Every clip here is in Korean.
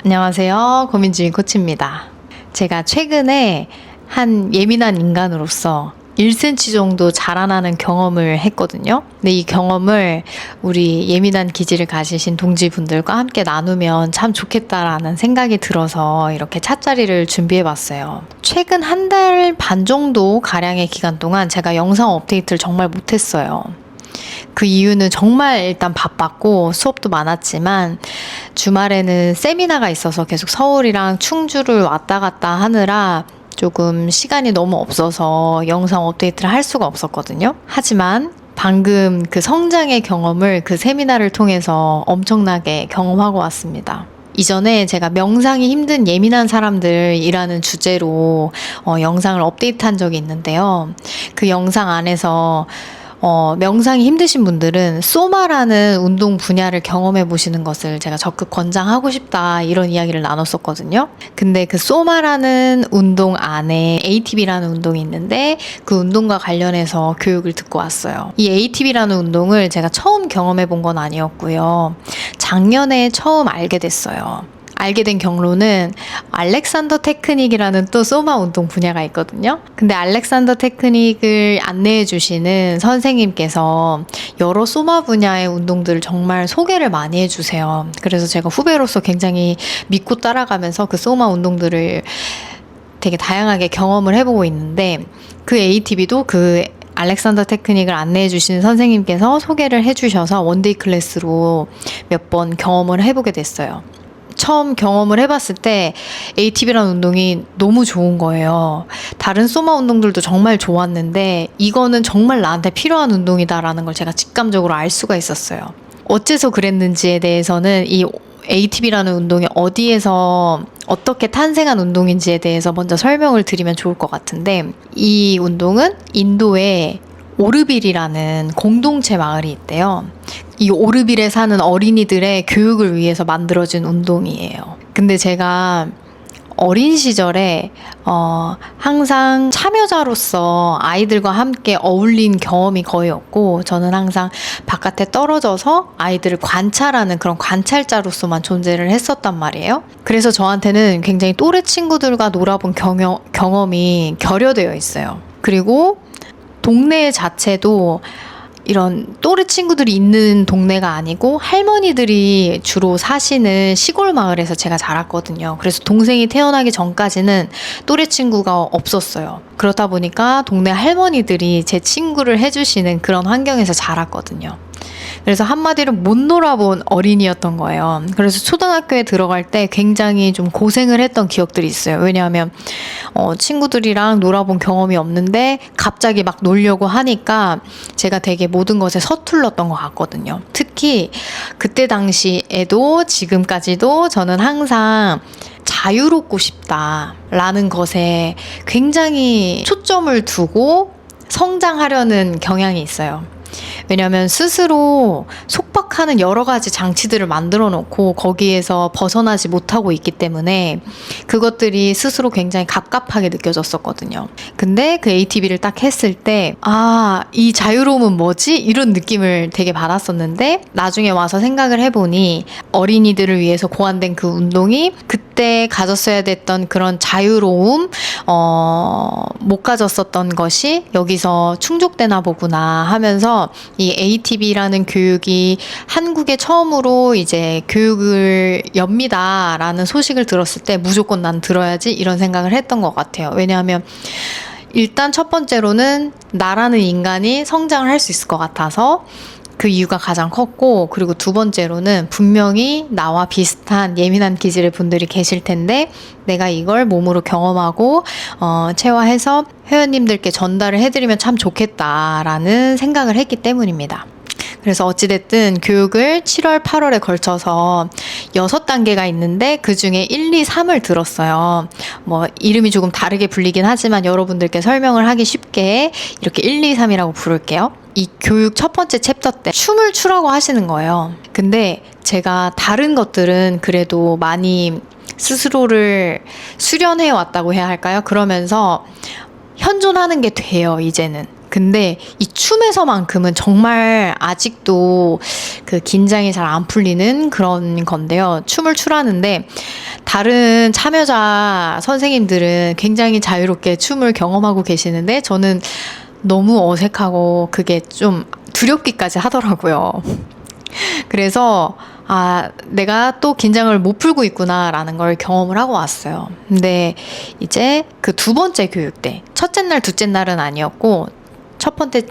안녕하세요. 고민주의 코치입니다. 제가 최근에 한 예민한 인간으로서 1cm 정도 자라나는 경험을 했거든요. 근데 이 경험을 우리 예민한 기질을 가지신 동지분들과 함께 나누면 참 좋겠다라는 생각이 들어서 이렇게 찻자리를 준비해봤어요. 최근 한 달 반 정도 가량의 기간 동안 제가 영상 업데이트를 정말 못했어요. 그 이유는 정말 일단 바빴고 수업도 많았지만 주말에는 세미나가 있어서 계속 서울이랑 충주를 왔다 갔다 하느라 조금 시간이 너무 없어서 영상 업데이트를 할 수가 없었거든요. 하지만 방금 그 성장의 경험을 그 세미나를 통해서 엄청나게 경험하고 왔습니다. 이전에 제가 명상이 힘든 예민한 사람들이라는 주제로 영상을 업데이트한 적이 있는데요. 그 영상 안에서 명상이 힘드신 분들은 소마라는 운동 분야를 경험해 보시는 것을 제가 적극 권장하고 싶다 이런 이야기를 나눴었거든요. 근데 그 소마라는 운동 안에 ATB라는 운동이 있는데 그 운동과 관련해서 교육을 듣고 왔어요. 이 ATB라는 운동을 제가 처음 경험해 본 건 아니었고요. 작년에 처음 알게 됐어요. 알게 된 경로는 알렉산더 테크닉이라는 또 소마 운동 분야가 있거든요. 근데 알렉산더 테크닉을 안내해 주시는 선생님께서 여러 소마 분야의 운동들을 정말 소개를 많이 해주세요. 그래서 제가 후배로서 굉장히 믿고 따라가면서 그 소마 운동들을 되게 다양하게 경험을 해보고 있는데 그 ATB도 그 알렉산더 테크닉을 안내해 주시는 선생님께서 소개를 해주셔서 원데이 클래스로 몇 번 경험을 해보게 됐어요. 처음 경험을 해봤을 때 ATB라는 운동이 너무 좋은 거예요. 다른 소마 운동들도 정말 좋았는데 이거는 정말 나한테 필요한 운동이다라는 걸 제가 직감적으로 알 수가 있었어요. 어째서 그랬는지에 대해서는 이 ATB라는 운동이 어디에서 어떻게 탄생한 운동인지에 대해서 먼저 설명을 드리면 좋을 것 같은데, 이 운동은 인도에 오르빌이라는 공동체 마을이 있대요. 이 오르빌에 사는 어린이들의 교육을 위해서 만들어진 운동이에요. 근데 제가 어린 시절에 항상 참여자로서 아이들과 함께 어울린 경험이 거의 없고, 저는 항상 바깥에 떨어져서 아이들을 관찰하는 그런 관찰자로서만 존재를 했었단 말이에요. 그래서 저한테는 굉장히 또래 친구들과 놀아본 경험이 결여되어 있어요. 그리고 동네 자체도 이런 또래 친구들이 있는 동네가 아니고 할머니들이 주로 사시는 시골 마을에서 제가 자랐거든요. 그래서 동생이 태어나기 전까지는 또래 친구가 없었어요. 그렇다 보니까 동네 할머니들이 제 친구를 해주시는 그런 환경에서 자랐거든요. 그래서 한마디로 못 놀아본 어린이였던 거예요. 그래서 초등학교에 들어갈 때 굉장히 좀 고생을 했던 기억들이 있어요. 왜냐하면 친구들이랑 놀아본 경험이 없는데 갑자기 막 놀려고 하니까 제가 되게 모든 것에 서툴렀던 것 같거든요. 특히 그때 당시에도 지금까지도 저는 항상 자유롭고 싶다라는 것에 굉장히 초점을 두고 성장하려는 경향이 있어요. 왜냐하면 스스로 속박하는 여러 가지 장치들을 만들어 놓고 거기에서 벗어나지 못하고 있기 때문에 그것들이 스스로 굉장히 갑갑하게 느껴졌었거든요. 근데 그 ATB를 딱 했을 때, 이 자유로움은 뭐지? 이런 느낌을 되게 받았었는데, 나중에 와서 생각을 해보니 어린이들을 위해서 고안된 그 운동이 그때 가졌어야 됐던 그런 자유로움, 못 가졌었던 것이 여기서 충족되나 보구나 하면서 이 ATB라는 교육이 한국에 처음으로 이제 교육을 엽니다라는 소식을 들었을 때 무조건 난 들어야지 이런 생각을 했던 것 같아요. 왜냐하면 일단 첫 번째로는 나라는 인간이 성장을 할 수 있을 것 같아서 그 이유가 가장 컸고, 그리고 두 번째로는 분명히 나와 비슷한 예민한 기질의 분들이 계실 텐데 내가 이걸 몸으로 경험하고 체화해서 회원님들께 전달을 해드리면 참 좋겠다라는 생각을 했기 때문입니다. 그래서 어찌됐든 교육을 7월, 8월에 걸쳐서 6단계가 있는데 그 중에 1, 2, 3을 들었어요. 이름이 조금 다르게 불리긴 하지만 여러분들께 설명을 하기 쉽게 이렇게 1, 2, 3이라고 부를게요. 이 교육 첫 번째 챕터 때 춤을 추라고 하시는 거예요. 근데 제가 다른 것들은 그래도 많이 스스로를 수련해 왔다고 해야 할까요? 그러면서 현존하는 게 돼요, 이제는. 근데 이 춤에서만큼은 정말 아직도 그 긴장이 잘 안 풀리는 그런 건데요. 춤을 추라는데 다른 참여자 선생님들은 굉장히 자유롭게 춤을 경험하고 계시는데 저는 너무 어색하고 그게 좀 두렵기까지 하더라고요. 그래서 내가 또 긴장을 못 풀고 있구나라는 걸 경험을 하고 왔어요. 근데 이제 그 두 번째 교육 때, 첫째 날, 둘째 날은 아니었고, 첫 번째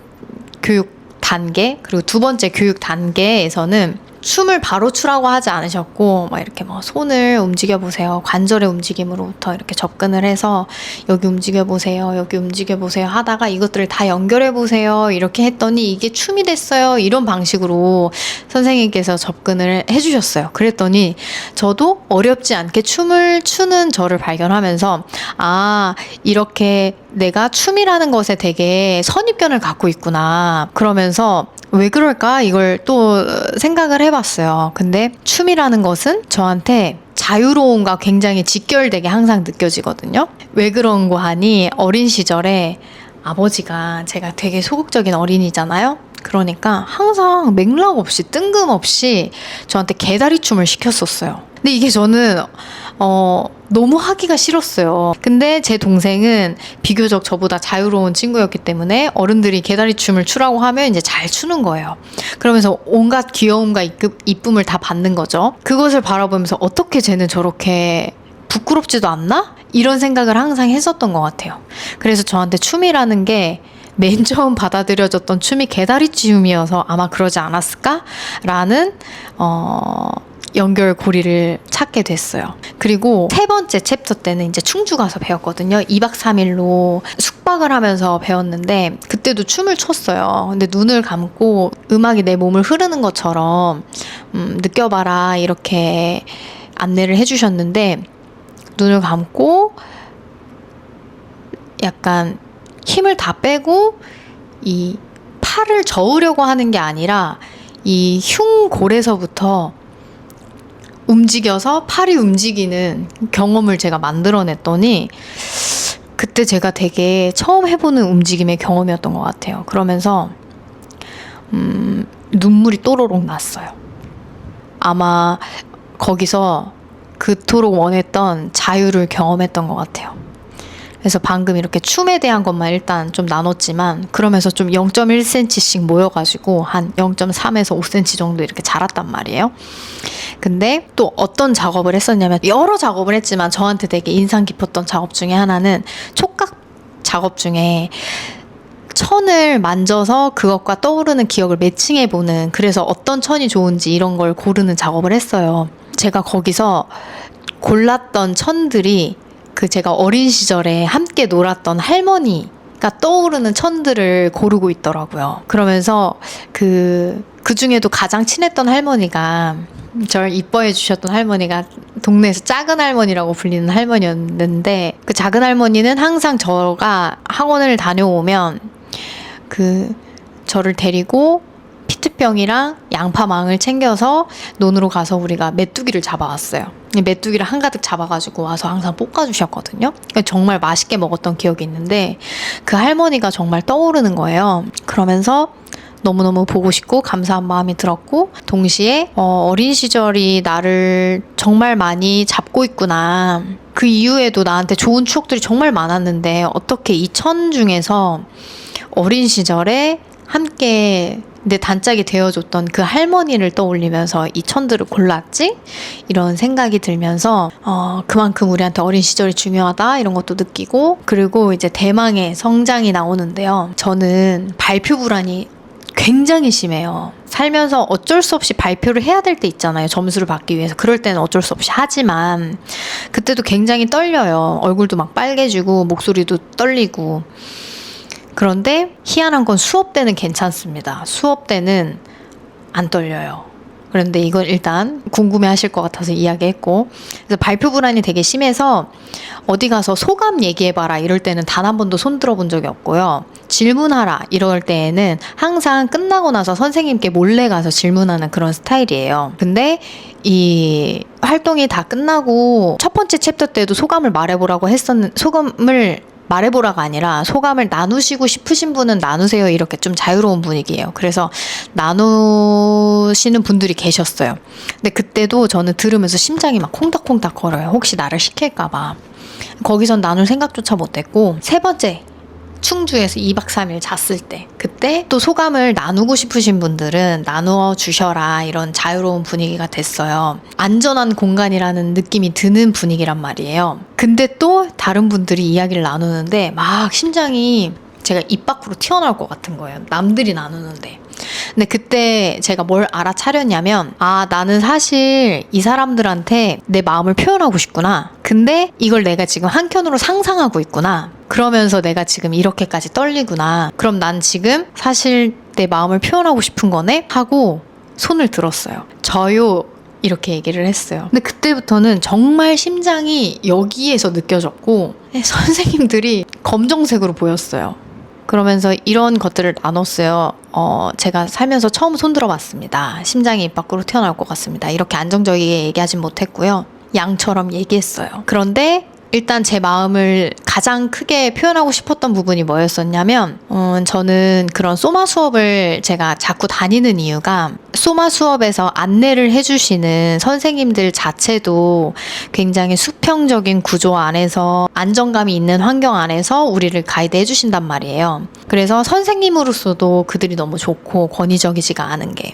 교육 단계, 그리고 두 번째 교육 단계에서는 춤을 바로 추라고 하지 않으셨고, 막 이렇게 뭐 손을 움직여 보세요. 관절의 움직임으로부터 이렇게 접근을 해서 여기 움직여 보세요. 여기 움직여 보세요. 하다가 이것들을 다 연결해 보세요. 이렇게 했더니 이게 춤이 됐어요. 이런 방식으로 선생님께서 접근을 해주셨어요. 그랬더니 저도 어렵지 않게 춤을 추는 저를 발견하면서 이렇게 내가 춤이라는 것에 되게 선입견을 갖고 있구나. 그러면서 왜 그럴까? 이걸 또 생각을 해봤어요. 근데 춤이라는 것은 저한테 자유로움과 굉장히 직결되게 항상 느껴지거든요. 왜 그런 거 하니? 어린 시절에 아버지가 제가 되게 소극적인 어린이잖아요. 그러니까 항상 맥락 없이 뜬금없이 저한테 개다리 춤을 시켰었어요. 근데 이게 저는 너무 하기가 싫었어요. 근데 제 동생은 비교적 저보다 자유로운 친구였기 때문에 어른들이 개다리 춤을 추라고 하면 이제 잘 추는 거예요. 그러면서 온갖 귀여움과 이쁨을 다 받는 거죠. 그것을 바라보면서 어떻게 쟤는 저렇게 부끄럽지도 않나? 이런 생각을 항상 했었던 것 같아요. 그래서 저한테 춤이라는 게 맨 처음 받아들여졌던 춤이 개다리 춤이어서 아마 그러지 않았을까? 라는 연결고리를 찾게 됐어요. 그리고 세 번째 챕터 때는 이제 충주 가서 배웠거든요. 2박 3일로 숙박을 하면서 배웠는데 그때도 춤을 췄어요. 근데 눈을 감고 음악이 내 몸을 흐르는 것처럼 느껴봐라 이렇게 안내를 해주셨는데 눈을 감고 약간 힘을 다 빼고 이 팔을 저으려고 하는 게 아니라 이 흉골에서부터 움직여서 팔이 움직이는 경험을 제가 만들어냈더니 그때 제가 되게 처음 해보는 움직임의 경험이었던 것 같아요. 그러면서 눈물이 또로록 났어요. 아마 거기서 그토록 원했던 자유를 경험했던 것 같아요. 그래서 방금 이렇게 춤에 대한 것만 일단 좀 나눴지만 그러면서 좀 0.1cm씩 모여가지고 한 0.3에서 5cm 정도 이렇게 자랐단 말이에요. 근데 또 어떤 작업을 했었냐면 여러 작업을 했지만 저한테 되게 인상 깊었던 작업 중에 하나는 촉각 작업 중에 천을 만져서 그것과 떠오르는 기억을 매칭해보는, 그래서 어떤 천이 좋은지 이런 걸 고르는 작업을 했어요. 제가 거기서 골랐던 천들이 제가 어린 시절에 함께 놀았던 할머니가 떠오르는 천들을 고르고 있더라고요. 그러면서 그 중에도 가장 친했던 할머니가, 저를 이뻐해 주셨던 할머니가 동네에서 작은 할머니라고 불리는 할머니였는데, 그 작은 할머니는 항상 저가 학원을 다녀오면 저를 데리고 피트병이랑 양파망을 챙겨서 논으로 가서 우리가 메뚜기를 잡아왔어요. 메뚜기를 한가득 잡아가지고 와서 항상 볶아주셨거든요. 정말 맛있게 먹었던 기억이 있는데 그 할머니가 정말 떠오르는 거예요. 그러면서 너무너무 보고 싶고 감사한 마음이 들었고, 동시에 어린 시절이 나를 정말 많이 잡고 있구나. 그 이후에도 나한테 좋은 추억들이 정말 많았는데 어떻게 이 천 중에서 어린 시절에 함께 내 단짝이 되어줬던 그 할머니를 떠올리면서 이 천들을 골랐지? 이런 생각이 들면서 그만큼 우리한테 어린 시절이 중요하다 이런 것도 느끼고, 그리고 이제 대망의 성장이 나오는데요. 저는 발표 불안이 굉장히 심해요. 살면서 어쩔 수 없이 발표를 해야 될 때 있잖아요. 점수를 받기 위해서. 그럴 때는 어쩔 수 없이 하지만 그때도 굉장히 떨려요. 얼굴도 막 빨개지고 목소리도 떨리고. 그런데 희한한 건 수업 때는 괜찮습니다. 수업 때는 안 떨려요. 그런데 이건 일단 궁금해 하실 것 같아서 이야기했고, 그래서 발표 불안이 되게 심해서 어디 가서 소감 얘기해봐라 이럴 때는 단 한 번도 손 들어본 적이 없고요. 질문하라 이럴 때에는 항상 끝나고 나서 선생님께 몰래 가서 질문하는 그런 스타일이에요. 근데 활동이 다 끝나고 첫 번째 챕터 때도 소감을 말해보라고 소감을 말해보라가 아니라 소감을 나누시고 싶으신 분은 나누세요. 이렇게 좀 자유로운 분위기예요. 그래서 나누시는 분들이 계셨어요. 근데 그때도 저는 들으면서 심장이 막 콩닥콩닥 걸어요. 혹시 나를 시킬까봐. 거기선 나눌 생각조차 못했고, 세 번째 충주에서 2박 3일 잤을 때, 그때 또 소감을 나누고 싶으신 분들은 나누어 주셔라, 이런 자유로운 분위기가 됐어요. 안전한 공간이라는 느낌이 드는 분위기란 말이에요. 근데 또 다른 분들이 이야기를 나누는데 막 심장이 제가 입 밖으로 튀어나올 것 같은 거예요. 남들이 나누는데. 근데 그때 제가 뭘 알아차렸냐면, 아, 나는 사실 이 사람들한테 내 마음을 표현하고 싶구나. 근데 이걸 내가 지금 한켠으로 상상하고 있구나. 그러면서 내가 지금 이렇게까지 떨리구나. 그럼 난 지금 사실 내 마음을 표현하고 싶은 거네? 하고 손을 들었어요. 저요. 이렇게 얘기를 했어요. 근데 그때부터는 정말 심장이 여기에서 느껴졌고, 선생님들이 검정색으로 보였어요. 그러면서 이런 것들을 나눴어요. 제가 살면서 처음 손들어 봤습니다. 심장이 입 밖으로 튀어나올 것 같습니다. 이렇게 안정적이게 얘기하진 못했고요. 양처럼 얘기했어요. 그런데 일단 제 마음을 가장 크게 표현하고 싶었던 부분이 뭐였었냐면, 저는 그런 소마 수업을 제가 자꾸 다니는 이유가, 소마 수업에서 안내를 해주시는 선생님들 자체도 굉장히 수평적인 구조 안에서 안정감이 있는 환경 안에서 우리를 가이드 해주신단 말이에요. 그래서 선생님으로서도 그들이 너무 좋고 권위적이지가 않은 게.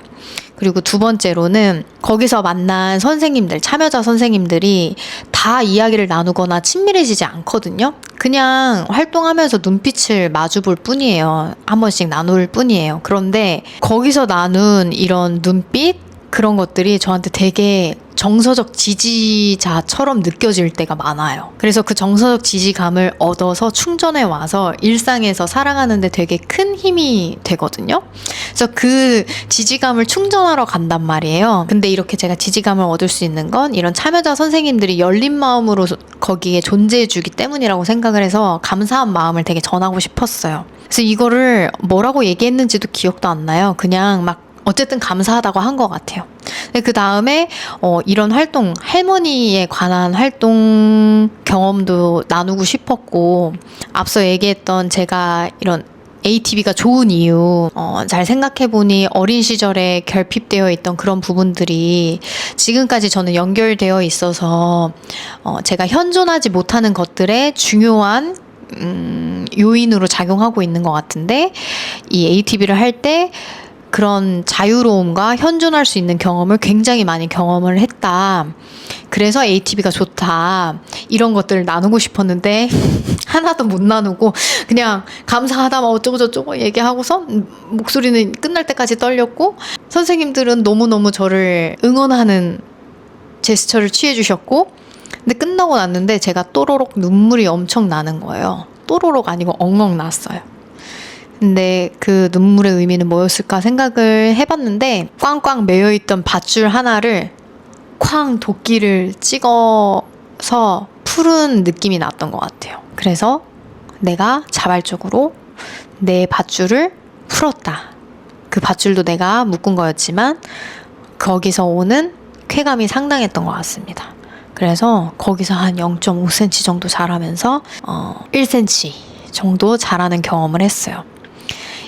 그리고 두 번째로는 거기서 만난 선생님들, 참여자 선생님들이 다 이야기를 나누거나 친밀해지지 않거든요. 그냥 활동하면서 눈빛을 마주 볼 뿐이에요. 한 번씩 나눌 뿐이에요. 그런데 거기서 나눈 이런 눈빛, 그런 것들이 저한테 되게 정서적 지지자처럼 느껴질 때가 많아요. 그래서 그 정서적 지지감을 얻어서 충전해 와서 일상에서 살아가는데 되게 큰 힘이 되거든요. 그래서 그 지지감을 충전하러 간단 말이에요. 근데 이렇게 제가 지지감을 얻을 수 있는 건 이런 참여자 선생님들이 열린 마음으로 거기에 존재해 주기 때문이라고 생각을 해서 감사한 마음을 되게 전하고 싶었어요. 그래서 이거를 뭐라고 얘기했는지도 기억도 안 나요. 그냥 막 어쨌든 감사하다고 한 것 같아요. 근데 그 다음에 이런 활동, 할머니에 관한 활동 경험도 나누고 싶었고, 앞서 얘기했던 제가 이런 ATB가 좋은 이유, 잘 생각해보니 어린 시절에 결핍되어 있던 그런 부분들이 지금까지 저는 연결되어 있어서 제가 현존하지 못하는 것들의 중요한 요인으로 작용하고 있는 것 같은데, 이 ATB를 할 때 그런 자유로움과 현존할 수 있는 경험을 굉장히 많이 경험을 했다. 그래서 ATB가 좋다. 이런 것들을 나누고 싶었는데 하나도 못 나누고 그냥 감사하다 막 어쩌고저쩌고 얘기하고서 목소리는 끝날 때까지 떨렸고, 선생님들은 너무너무 저를 응원하는 제스처를 취해 주셨고, 근데 끝나고 났는데 제가 또로록 눈물이 엄청 나는 거예요. 또로록 아니고 엉엉 났어요. 근데 그 눈물의 의미는 뭐였을까 생각을 해봤는데, 꽝꽝 매여있던 밧줄 하나를 쾅 도끼를 찍어서 푸른 느낌이 났던 것 같아요. 그래서 내가 자발적으로 내 밧줄을 풀었다. 그 밧줄도 내가 묶은 거였지만 거기서 오는 쾌감이 상당했던 것 같습니다. 그래서 거기서 한 0.5cm 정도 자라면서 1cm 정도 자라는 경험을 했어요.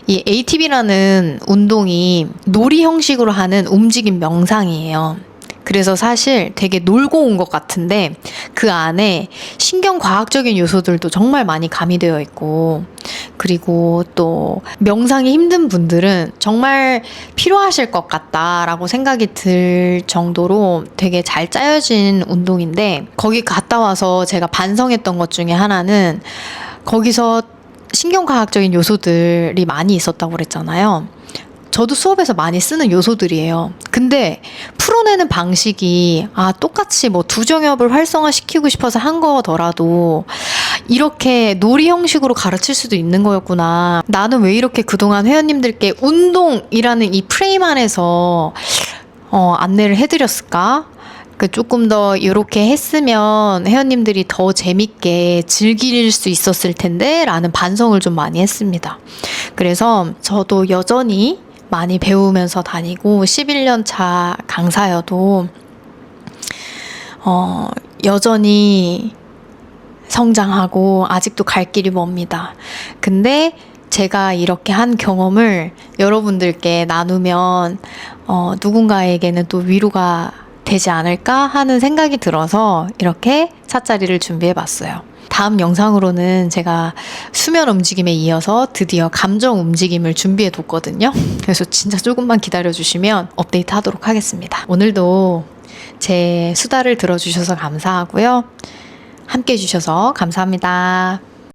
이 ATB라는 운동이 놀이 형식으로 하는 움직임 명상이에요. 그래서 사실 되게 놀고 온 것 같은데 그 안에 신경과학적인 요소들도 정말 많이 가미되어 있고, 그리고 또 명상이 힘든 분들은 정말 필요하실 것 같다라고 생각이 들 정도로 되게 잘 짜여진 운동인데, 거기 갔다 와서 제가 반성했던 것 중에 하나는 거기서 신경과학적인 요소들이 많이 있었다고 그랬잖아요. 저도 수업에서 많이 쓰는 요소들이에요. 근데 풀어내는 방식이 똑같이 뭐 두정엽을 활성화시키고 싶어서 한 거더라도 이렇게 놀이 형식으로 가르칠 수도 있는 거였구나. 나는 왜 이렇게 그동안 회원님들께 운동이라는 이 프레임 안에서 안내를 해드렸을까? 조금 더 이렇게 했으면 회원님들이 더 재밌게 즐길 수 있었을 텐데 라는 반성을 좀 많이 했습니다. 그래서 저도 여전히 많이 배우면서 다니고 11년 차 강사여도 여전히 성장하고 아직도 갈 길이 멉니다. 근데 제가 이렇게 한 경험을 여러분들께 나누면 누군가에게는 또 위로가 되지 않을까 하는 생각이 들어서 이렇게 찻자리를 준비해 봤어요. 다음 영상으로는 제가 수면 움직임에 이어서 드디어 감정 움직임을 준비해 뒀거든요. 그래서 진짜 조금만 기다려 주시면 업데이트 하도록 하겠습니다. 오늘도 제 수다를 들어주셔서 감사하고요. 함께 해주셔서 감사합니다.